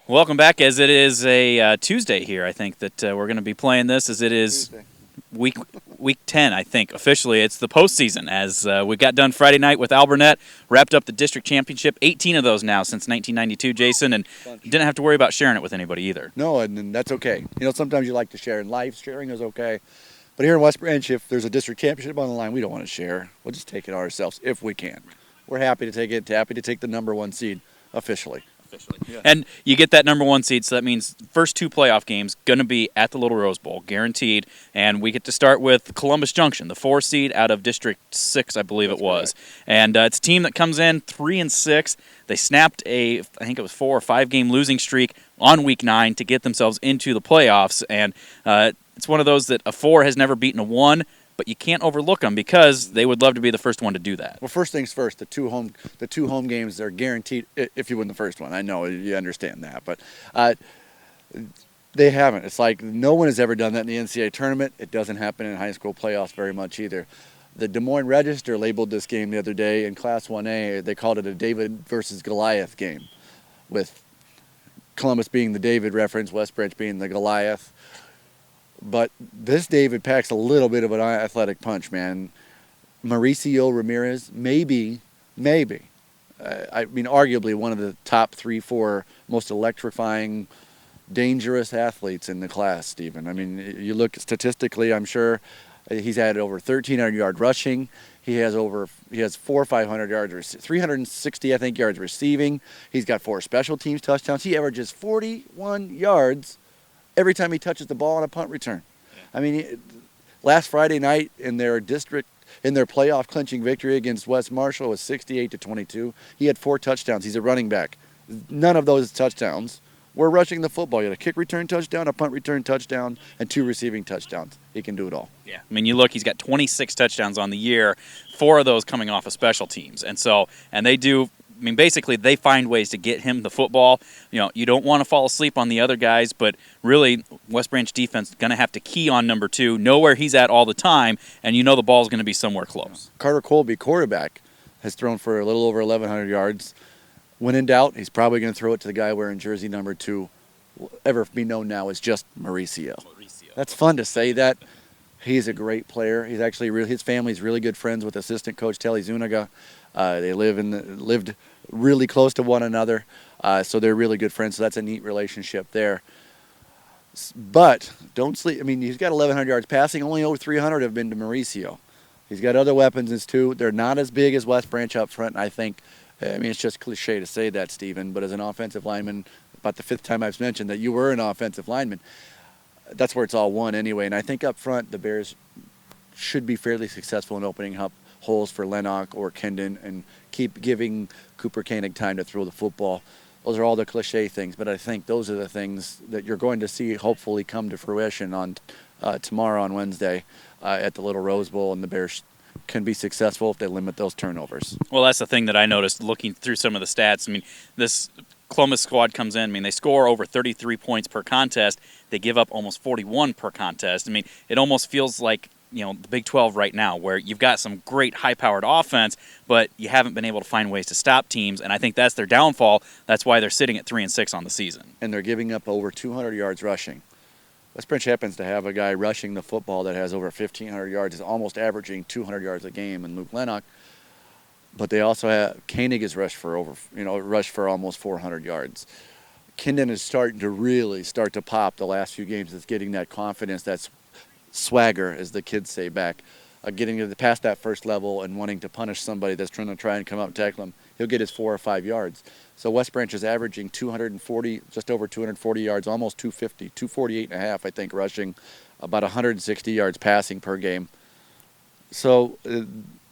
Welcome back. As it is a Tuesday here, I think that we're going to be playing this as it is Tuesday. week 10, I think. Officially, it's the postseason as we got done Friday night with Alburnett, wrapped up the district championship, 18 of those now since 1992, Jason, and didn't have to worry about sharing it with anybody either. No, and that's okay. Sometimes you like to share in life. Sharing is okay. But here in West Branch, if there's a district championship on the line, we don't want to share. We'll just take it ourselves if we can. We're happy to take it, happy to take the number one seed officially. Yeah. And you get that number one seed, so that means first two playoff games going to be at the Little Rose Bowl, guaranteed. And we get to start with Columbus Junction, the 4 seed out of District 6, I believe it was. Correct. And it's a team that comes in 3-6. They snapped I think it was 4 or 5 game losing streak on week 9 to get themselves into the playoffs. And it's one of those that a 4 has never beaten a 1. But you can't overlook them because they would love to be the first one to do that. Well, first things first, the two home games are guaranteed if you win the first one. I know you understand that, but they haven't. It's like no one has ever done that in the NCAA tournament. It doesn't happen in high school playoffs very much either. The Des Moines Register labeled this game the other day in Class 1A. They called it a David versus Goliath game, with Columbus being the David reference, West Branch being the Goliath. But this David packs a little bit of an athletic punch, man. Mauricio Ramirez, maybe, arguably one of the top 3-4 most electrifying, dangerous athletes in the class, Stephen. I mean, you look statistically, I'm sure he's had over 1,300 yard rushing. He has 400 or 500 yards, 360, I think, yards receiving. He's got 4 special teams touchdowns. He averages 41 yards every time he touches the ball on a punt return. I mean, last Friday night in their playoff clinching victory against West Marshall was 68-22. He had 4 touchdowns. He's a running back. None of those touchdowns were rushing the football. He had a kick return touchdown, a punt return touchdown, and 2 receiving touchdowns. He can do it all. Yeah, I mean, you look, he's got 26 touchdowns on the year, 4 of those coming off of special teams. And they do. I mean, basically, they find ways to get him the football. You don't want to fall asleep on the other guys, but really, West Branch defense is going to have to key on number 2, know where he's at all the time, and the ball's going to be somewhere close. Carter Colby, quarterback, has thrown for a little over 1,100 yards. When in doubt, he's probably going to throw it to the guy wearing jersey number 2, will ever be known now as just Mauricio. That's fun to say that. He's a great player. He's actually his family's really good friends with assistant coach Telly Zuniga. They lived really close to one another, so they're really good friends. So that's a neat relationship there. But don't sleep. I mean, he's got 1,100 yards passing. Only over 300 have been to Mauricio. He's got other weapons too. They're not as big as West Branch up front. And I think, it's just cliche to say that, Stephen. But as an offensive lineman, about the 5th time I've mentioned that you were an offensive lineman, that's where it's all won anyway. And I think up front, the Bears should be fairly successful in opening up holes for Lennox or Kendon and keep giving Cooper Koenig time to throw the football. Those are all the cliche things, but I think those are the things that you're going to see hopefully come to fruition on tomorrow on Wednesday at the Little Rose Bowl, and the Bears can be successful if they limit those turnovers. Well, that's the thing that I noticed looking through some of the stats. I mean, this Columbus squad comes in. I mean, they score over 33 points per contest. They give up almost 41 per contest. I mean, it almost feels like the Big 12 right now, where you've got some great high-powered offense, but you haven't been able to find ways to stop teams, and I think that's their downfall. That's why they're sitting at 3-6 on the season. And they're giving up over 200 yards rushing. West Branch happens to have a guy rushing the football that has over 1,500 yards, is almost averaging 200 yards a game, and Luke Lennox. But they also have Koenig is rushed for almost 400 yards. Kendon is starting to really pop the last few games. It's getting that confidence, that's swagger, as the kids say back, getting past that first level and wanting to punish somebody that's trying to come up and tackle him. He'll get his 4 or 5 yards. So West Branch is averaging 240, just over 240 yards, almost 250, 248 and a half, I think, rushing, about 160 yards passing per game. So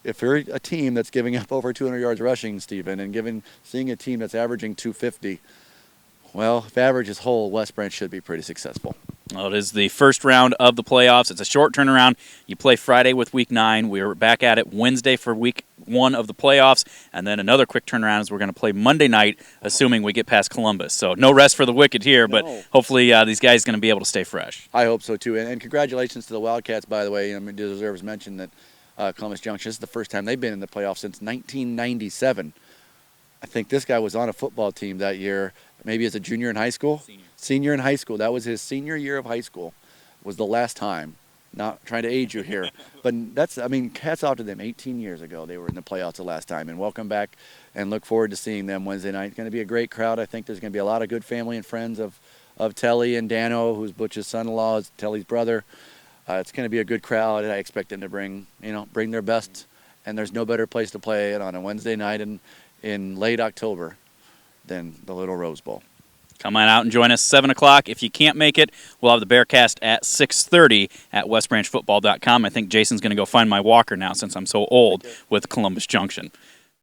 if you're a team that's giving up over 200 yards rushing, Stephen, and seeing a team that's averaging 250, well, if average is whole, West Branch should be pretty successful. Well, it is the first round of the playoffs. It's a short turnaround. You play Friday with Week 9. We're back at it Wednesday for Week 1 of the playoffs, and then another quick turnaround is we're going to play Monday night, assuming we get past Columbus. So no rest for the wicked here, but hopefully these guys are going to be able to stay fresh. I hope so, too. And congratulations to the Wildcats, by the way. I mean, it deserves mention that Columbus Junction, this is the first time they've been in the playoffs since 1997. I think this guy was on a football team that year, maybe as a junior in high school. Senior. Senior in high school. That was his senior year of high school. Was the last time. Not trying to age you here, but hats off to them. 18 years ago, they were in the playoffs the last time, and welcome back, and look forward to seeing them Wednesday night. It's going to be a great crowd. I think there's going to be a lot of good family and friends of Telly and Dano, who's Butch's son-in-law, is Telly's brother. It's going to be a good crowd, and I expect them to bring their best. And there's no better place to play it on a Wednesday night in late October than the Little Rose Bowl. Come on out and join us 7 o'clock. If you can't make it, we'll have the Bearcast at 6:30 at westbranchfootball.com. I think Jason's going to go find my walker now since I'm so old with Columbus Junction.